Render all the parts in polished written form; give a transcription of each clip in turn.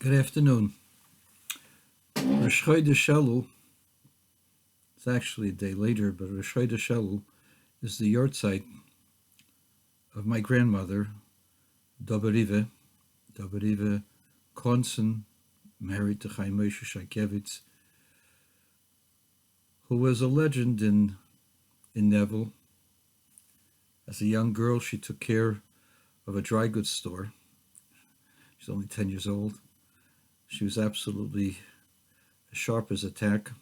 Good afternoon. Rosh Chodesh Elul, it's actually a day later, but Rosh Chodesh Elul is the yahrtzeit of my grandmother, Doba Reva Shaikevitz, married to Rosh Chodesh Elul, who was a legend in Neville. As a young girl, she took care of a dry goods store. She's only 10 years old. She was absolutely as sharp as a tack.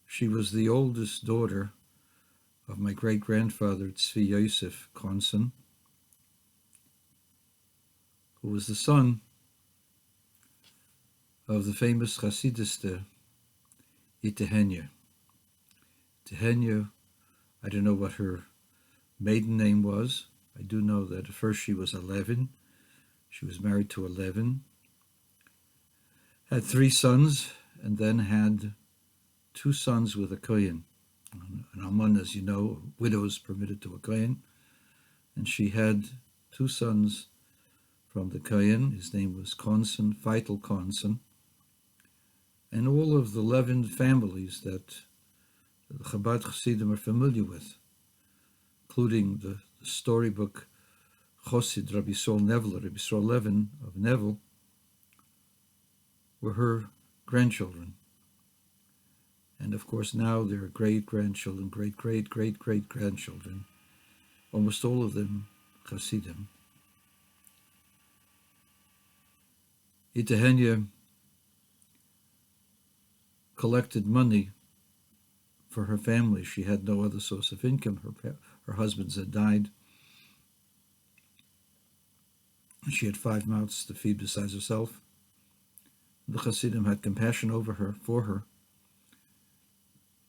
She was the oldest daughter of my great-grandfather, Tzvi Yosef Konson, who was the son of the famous Chassidiste Eliyah Hanovey. I don't know what her maiden name was. I do know that at first she was 11. She was married to 11, had 3 sons, and then had 2 sons with a kohen. An alman, as you know, widows permitted to a kohen, and she had 2 sons from the kohen. His name was Konson, Vital Konson, and all of the 11 families that the Chabad Chassidim are familiar with, including the storybook Chassid Rabbi Yisrael Levin of Neville, were her grandchildren. And of course now they're great-grandchildren, great-great-great-great-grandchildren, almost all of them Chassidim. Eliyah Hanovey collected money for her family. She had no other source of income. Her husbands had died. She had 5 mouths to feed besides herself. The Chassidim had compassion for her,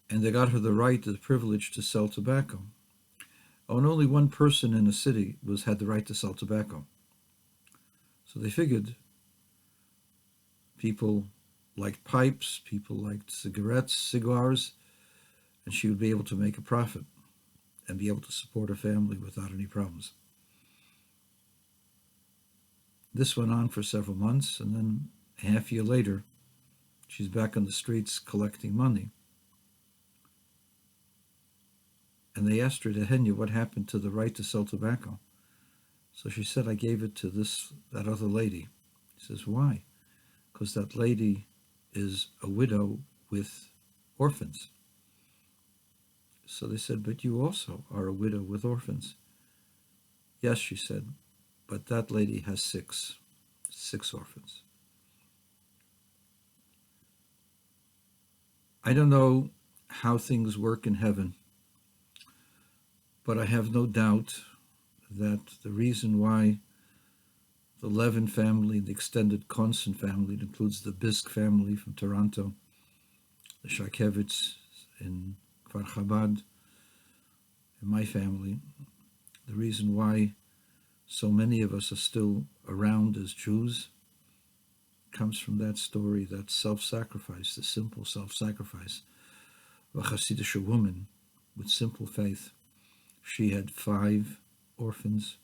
and they got her the right, the privilege to sell tobacco. And only one person in the city had the right to sell tobacco. So they figured people liked pipes, people liked cigarettes, cigars, and she would be able to make a profit and be able to support her family without any problems. This went on for several months, and then a half year later, she's back on the streets collecting money. And they asked her, Eliyah Hanovey, what happened to the right to sell tobacco? So she said, I gave it to that other lady. He says, why? Because that lady is a widow with orphans. So they said, but you also are a widow with orphans. Yes, she said, but that lady has six orphans. I don't know how things work in heaven, but I have no doubt that the reason why the Levin family, the extended Konson family, it includes the Bisk family from Toronto, the Shaikevitz in Kfar Chabad, and my family, the reason why so many of us are still around as Jews comes from that story, that self-sacrifice, the simple self-sacrifice of a Chassidische woman with simple faith. She had 5 orphans.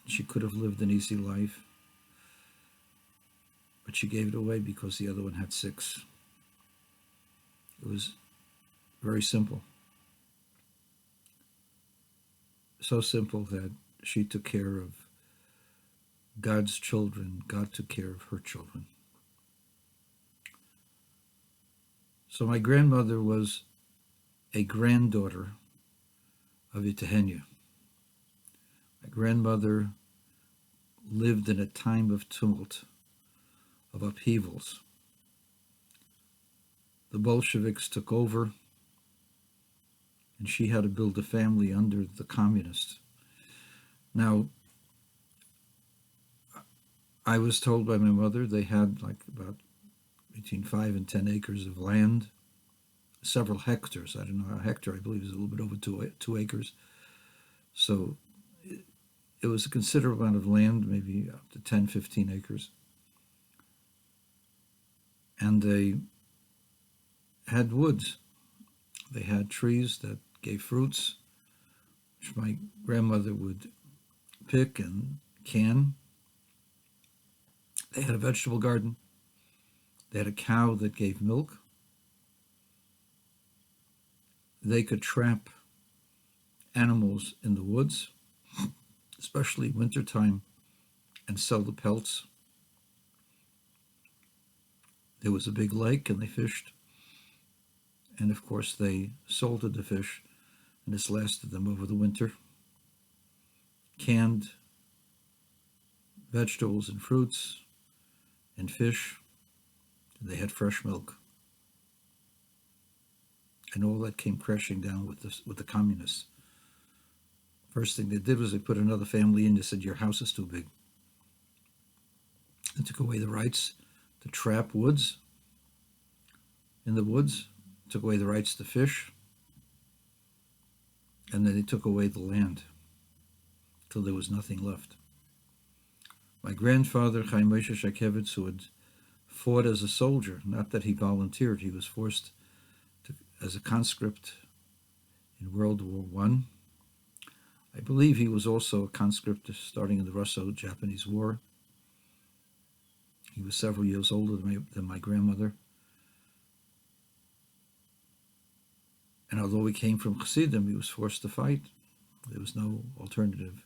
She could have lived an easy life, but she gave it away because the other one had 6. It was very simple. So simple that she took care of God's children. God took care of her children. So my grandmother was a granddaughter of Eliyah Hanovey. My grandmother lived in a time of tumult, of upheavals. The Bolsheviks took over, and she had to build a family under the communists. Now, I was told by my mother they had like about between 5 and 10 acres of land, several hectares. I don't know, a hectare I believe is a little bit over 2 acres. So it was a considerable amount of land, maybe up to 10, 15 acres. And they had woods. They had trees that gave fruits, which my grandmother would pick and can. They had a vegetable garden. They had a cow that gave milk. They could trap animals in the woods, especially wintertime, and sell the pelts. There was a big lake and they fished. And of course they salted the fish, and this lasted them over the winter. Canned vegetables and fruits and fish. And they had fresh milk. And all that came crashing down with the communists. First thing they did was they put another family in. They said, your house is too big. They took away the rights to trap woods in the woods, took away the rights to fish, and then they took away the land till there was nothing left. My grandfather, Rosh Chodesh Elul, who had fought as a soldier, not that he volunteered, he was forced as a conscript in World War I. I believe he was also a conscript starting in the Russo-Japanese War. He was several years older than my grandmother. And although he came from Chassidim, he was forced to fight. There was no alternative.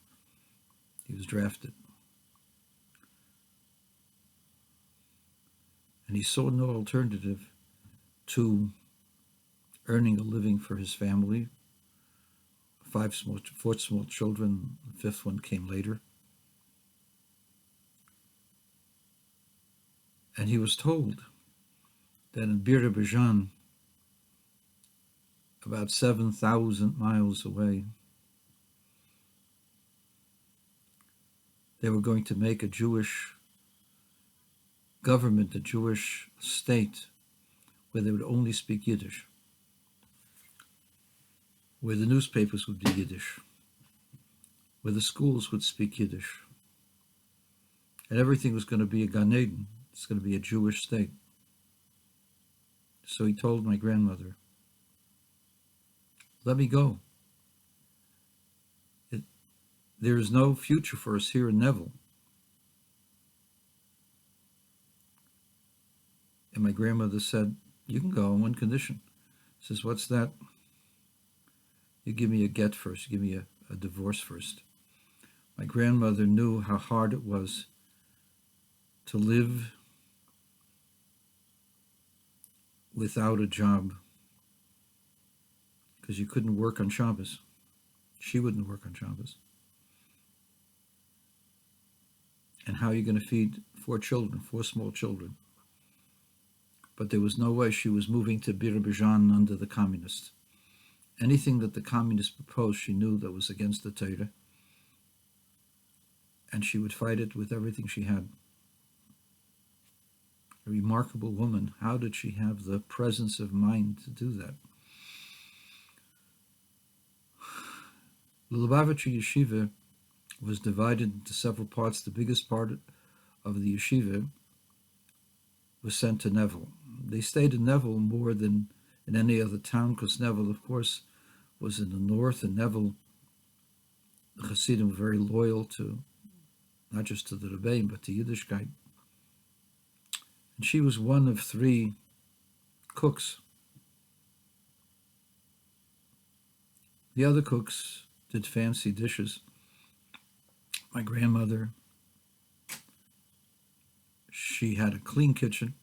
He was drafted. And he saw no alternative to earning a living for his family. Four small children, the fifth one came later. And he was told that in Azerbaijan, about 7,000 miles away, they were going to make a Jewish government, a Jewish state, where they would only speak Yiddish, where the newspapers would be Yiddish, where the schools would speak Yiddish, and everything was going to be a Gan Eden. It's going to be a Jewish state. So he told my grandmother, let me go. There is no future for us here in Neville. And my grandmother said, you can go on one condition. Says, what's that? You give me a get first. You give me a divorce first. My grandmother knew how hard it was to live without a job, because you couldn't work on Shabbos. She wouldn't work on Shabbos. And how are you going to feed four small children? But there was no way. She was moving to Azerbaijan under the communists. Anything that the communists proposed, she knew that was against the Torah. And she would fight it with everything she had. A remarkable woman. How did she have the presence of mind to do that? The Lubavitcher Yeshiva was divided into several parts. The biggest part of the yeshiva was sent to Neville. They stayed in Neville more than in any other town, because Neville, of course, was in the north, and Neville, the Chassidim were very loyal to, not just to the Rebbeim, but to Yiddishkeit. And she was one of 3 cooks. The other cooks did fancy dishes. My grandmother, she had a clean kitchen.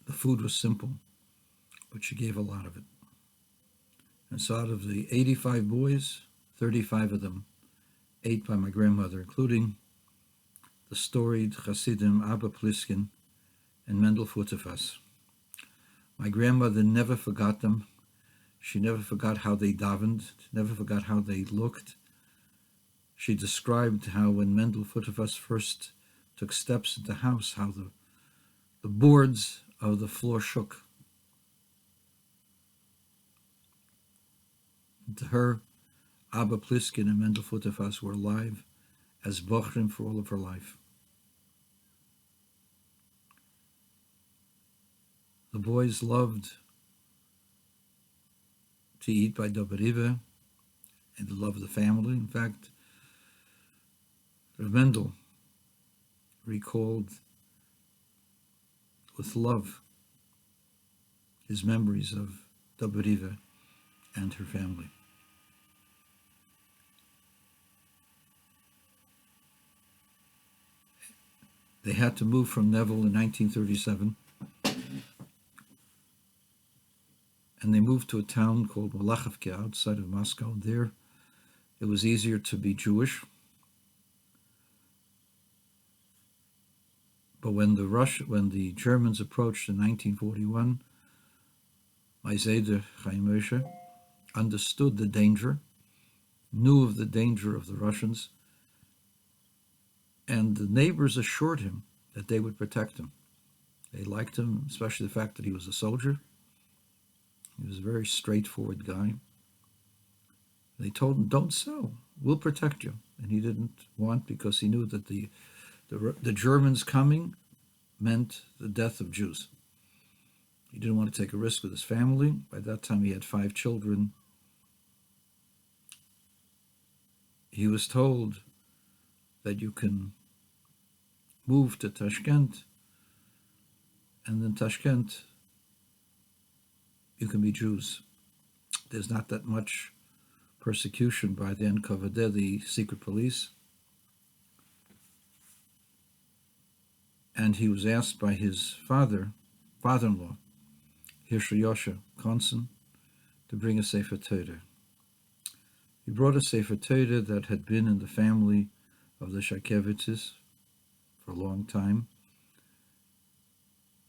The food was simple, but she gave a lot of it. And so out of the 85 boys, 35 of them ate by my grandmother, including the storied Chassidim Abba Pliskin and Mendel Futefas. My grandmother never forgot them. She never forgot how they davened, never forgot how they looked. She described how when Mendel Futefas first took steps into the house, how the boards of the floor shook. And to her, Abba Pliskin and Mendel Futefas were alive as Bochrim for all of her life. The boys loved to eat by Doba Reva and the love of the family. In fact, Rav Mendel recalled with love his memories of Doba Reva and her family. They had to move from Neville in 1937, and they moved to a town called Malachivka outside of Moscow. There, it was easier to be Jewish. But when the Germans approached in 1941, my Zeder Chaim Moshe understood the danger, knew of the danger of the Russians, and the neighbors assured him that they would protect him. They liked him, especially the fact that he was a soldier. He was a very straightforward guy. They told him, "Don't sell. We'll protect you." And he didn't want, because he knew that the Germans coming meant the death of Jews. He didn't want to take a risk with his family. By that time, he had 5 children. He was told that you can move to Tashkent, and in Tashkent, you can be Jews. There's not that much persecution by the NKVD, the secret police. And he was asked by his father-in-law, Hirscher Yosha Konsen, to bring a Sefer Torah. He brought a Sefer Torah that had been in the family of the Shaikevitzes for a long time,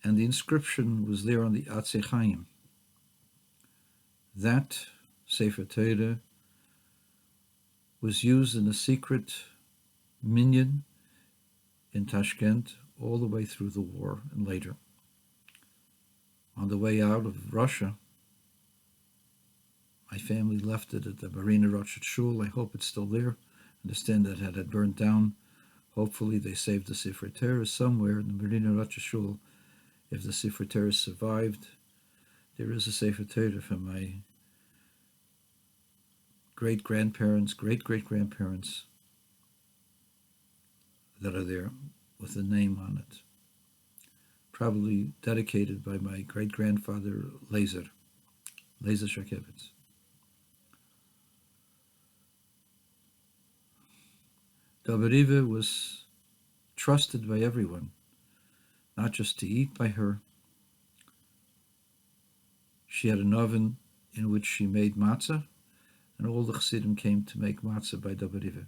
and the inscription was there on the Atzei Chaim. That Sefer Torah was used in a secret minyan in Tashkent all the way through the war and later. On the way out of Russia, my family left it at the Marina Rosh Shul. I hope it's still there. I understand that it had burned down. Hopefully they saved the Sefer Torah somewhere in the Marina Rosh Shul. If the Sefer Torah survived, there is a Sefer Torah from my great-grandparents, great-great-grandparents that are there with a name on it. Probably dedicated by my great-grandfather Eliyah Shaikevitz. Doba Reva was trusted by everyone, not just to eat by her. She had an oven in which she made matzah, and all the Chassidim came to make matzah by Doba Reva.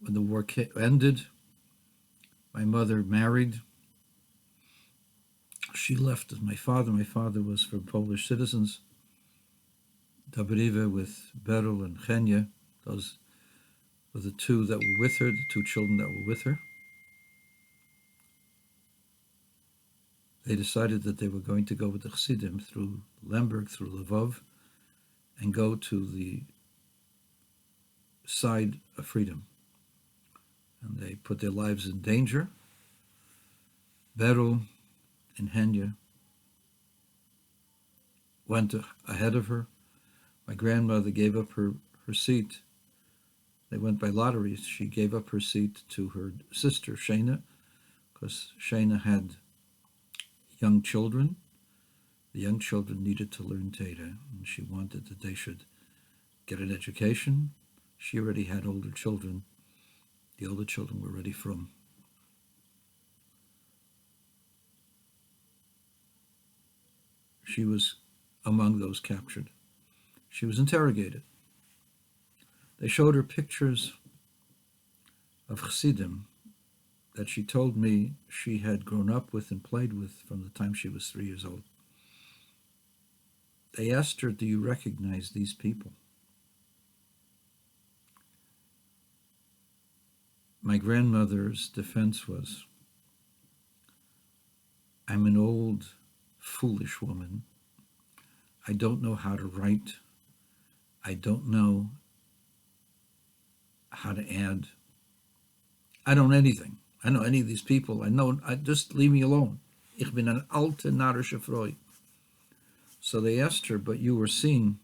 When the war ended, my mother married. She left with my father. My father was for Polish citizens. Doba Reva with Beryl and Chenya, those were the 2 that were with her, the 2 children that were with her. They decided that they were going to go with the Chassidim through Lemberg, through Lvov, and go to the side of freedom. And they put their lives in danger. Beryl and Henya went ahead of her. My grandmother gave up her seat. They went by lottery. She gave up her seat to her sister, Shana, because Shana had young children. The young children needed to learn Torah, and she wanted that they should get an education. She already had older children. The older children were already from. She was among those captured. She was interrogated. They showed her pictures of Chassidim that she told me she had grown up with and played with from the time she was 3 years old. They asked her, "Do you recognize these people?" My grandmother's defense was, "I'm an old, foolish woman. I don't know how to write. I don't know how to add. I don't know anything. I know any of these people. I just leave me alone. Ich bin an alte narrische Frau. So they asked her, but you were seen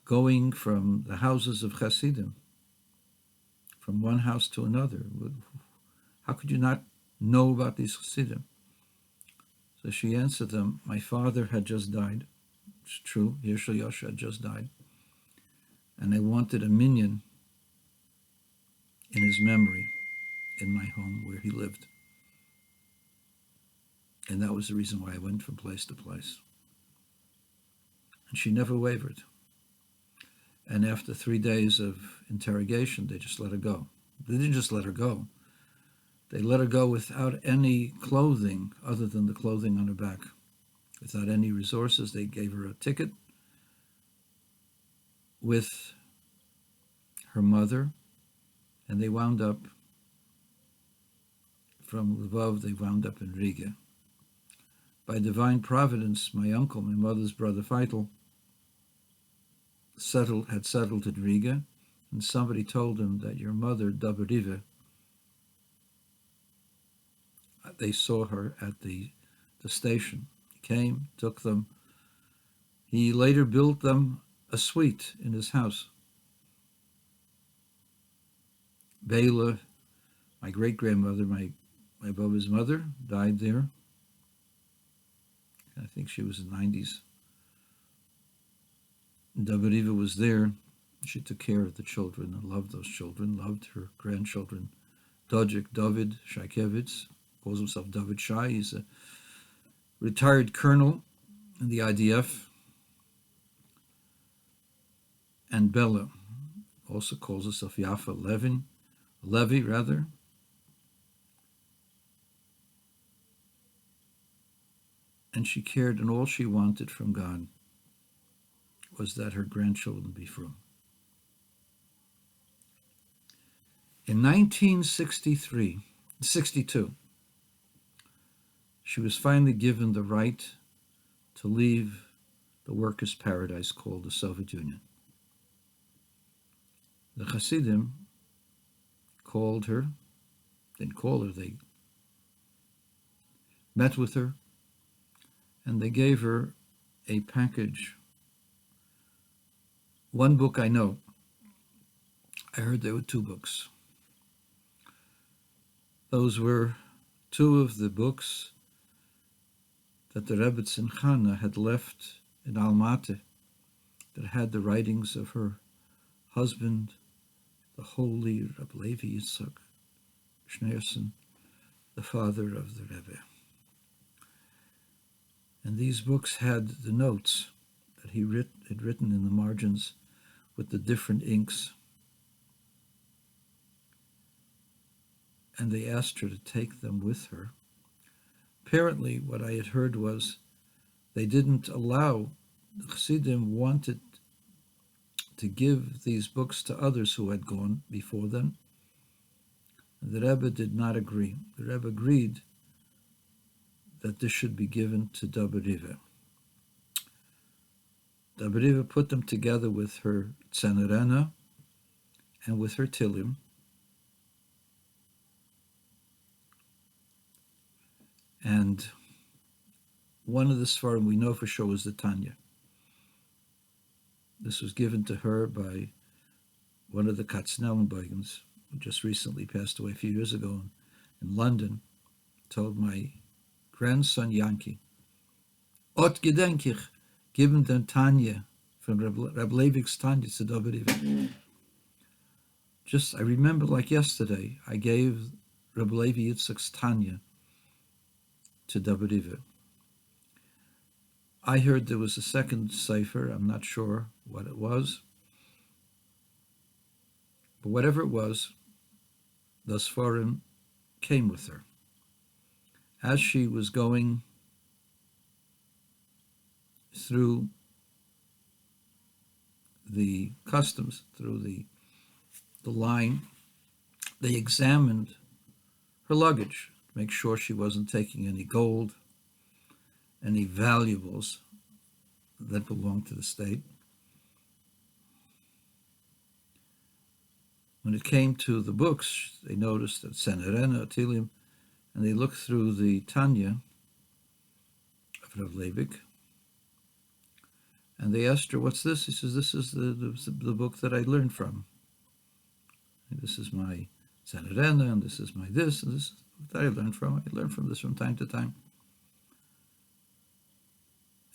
going from the houses of Chassidim, from one house to another. How could you not know about these Chassidim? So she answered them, my father had just died. It's true, Yershel Yosha had just died. And I wanted a minyan in his memory in my home where he lived. And that was the reason why I went from place to place. And she never wavered. And after 3 days of interrogation, they just let her go. They didn't just let her go. They let her go without any clothing other than the clothing on her back. Without any resources, they gave her a ticket with her mother, and they wound up, from Lvov, they wound up in Riga. By divine providence, my uncle, my mother's brother Feitel, had settled in Riga, and somebody told him that your mother, Doba Reva, they saw her at the station. He came, took them. He later built them a suite in his house. Bela, my great-grandmother, my Boba's mother, died there. I think she was in the 90s. Doba Reva was there. She took care of the children and loved those children, loved her grandchildren. Doba Reva Shaikevitz, calls himself David Shai. He's a retired colonel in the IDF. And Bella also calls herself Yafa Levi, rather. And she cared, and all she wanted from God was that her grandchildren be frum. In 1962, she was finally given the right to leave the workers' paradise called the Soviet Union. The Hasidim called her, didn't call her, they met with her, and they gave her a package. One book I know. I heard there were 2 books. Those were 2 of the books that the Rebbe Tzimchana had left in Almaty that had the writings of her husband, the holy Rabbi Levi Yitzchak Schneerson, the father of the Rebbe. And these books had the notes that he had written in the margins with the different inks. And they asked her to take them with her. Apparently, what I had heard was they didn't allow, the Chassidim wanted to give these books to others who had gone before them. And the Rebbe did not agree. The Rebbe agreed that this should be given to Doba Reva. Doba Reva put them together with her Tzenerena and with her Tilim. And one of the Sfarim we know for sure was the Tanya. This was given to her by one of the Katznellenbogens, who just recently passed away a few years ago in London, told my grandson Yankee, Ot gedenk ich, given them Tanya, from Reb Levik's Tanya to Doba Reva. I remember like yesterday, I gave Reb Levi Yitzchak's Tanya to Doba Reva. I heard there was a second sefer. I'm not sure what it was. But whatever it was, the Sfarim came with her. As she was going through the customs, through the line, they examined her luggage to make sure she wasn't taking any gold, any valuables that belonged to the state. When it came to the books, they noticed that Tzenerena, Tilim, and they looked through the Tanya, Rav Leibig. And they asked her, "What's this?" He says, "This is the book that I learned from. And this is my Zanarena, and this is my this, and this is that I learned from. I learn from this from time to time."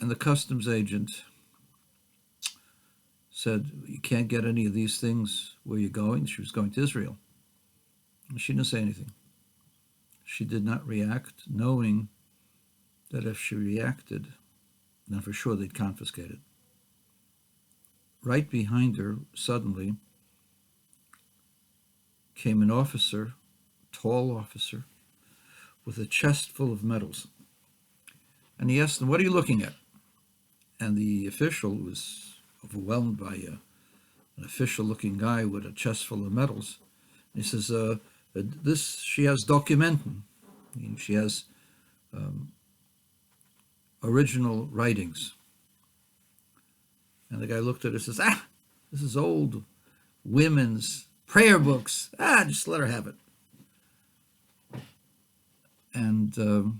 And the customs agent said, "You can't get any of these things where you're going." She was going to Israel. And she didn't say anything. She did not react, knowing that if she reacted, then for sure they'd confiscate it. Right behind her, suddenly, came an officer, tall officer, with a chest full of medals. And he asked them, "What are you looking at?" And the official was overwhelmed by an official-looking guy with a chest full of medals. And he says, she has documenten. She has original writings." And the guy looked at her and says, "This is old women's prayer books. Just let her have it." And the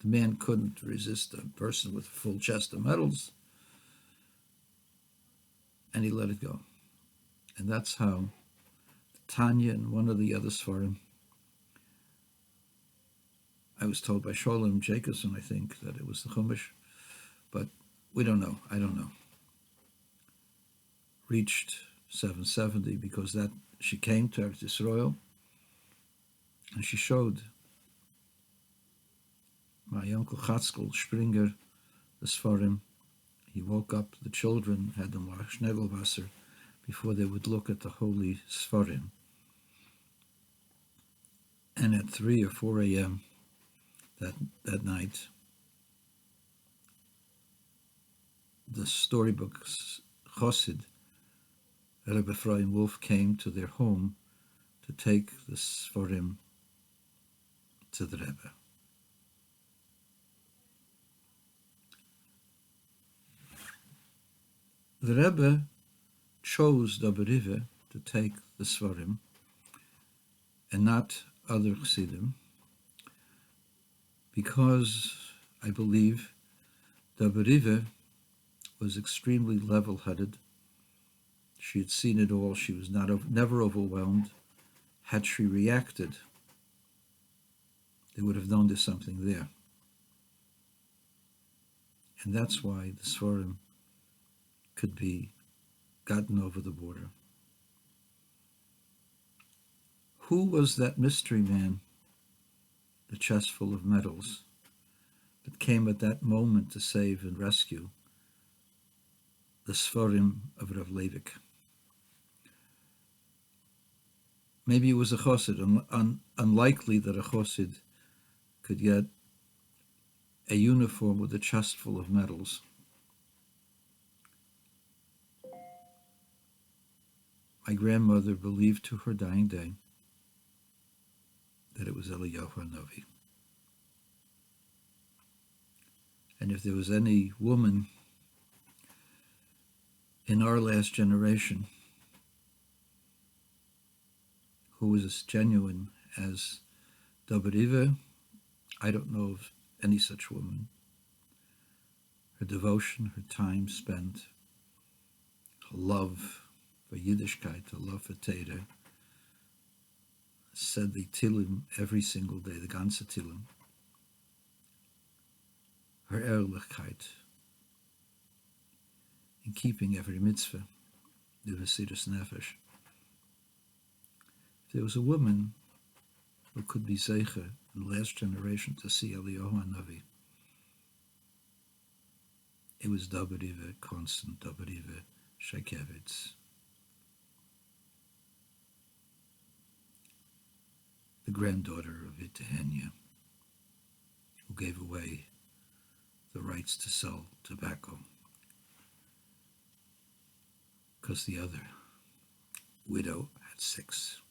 man couldn't resist a person with a full chest of medals, and he let it go. And that's how Tanya and one of the other Sfarim, I was told by Sholem Jacobson, I think, that it was the Chumash, but we don't know. I don't know. Reached 770 because that she came to Eretz Yisrael and she showed my uncle Chatzkel Springer the Sfarim. He woke up the children, had them wash Negelwasser before they would look at the holy Sfarim. And at 3 or 4 a.m. that night, the storybooks Chassid, Rebbe Ephraim Wolf, came to their home to take the Sfarim to the Rebbe. The Rebbe chose Doba Reva to take the Sfarim and not other Chassidim because I believe Doba Reva was extremely level-headed. She had seen it all. She was never overwhelmed. Had she reacted, they would have known there's something there. And that's why the Sfarim could be gotten over the border. Who was that mystery man, the chest full of medals, that came at that moment to save and rescue the Sfarim of Rav Leibig? Maybe it was a Chassid. Unlikely that a Chassid could get a uniform with a chest full of medals. My grandmother believed to her dying day that it was Eliyah Hanovey. And if there was any woman in our last generation who was as genuine as Doba Reva, I don't know of any such woman. Her devotion, her time spent, her love for Yiddishkeit, her love for Torah, said the Tillim every single day, the ganze Tillim. Her Ehrlichkeit in keeping every mitzvah, the Mesiras Nefesh. If there was a woman who could be Zeicha in the last generation to see Eliyah Hanovey, it was Doba Reva, constant Doba Reva Shaikevitz. The granddaughter of Itahenya, who gave away the rights to sell tobacco because the other widow had 6.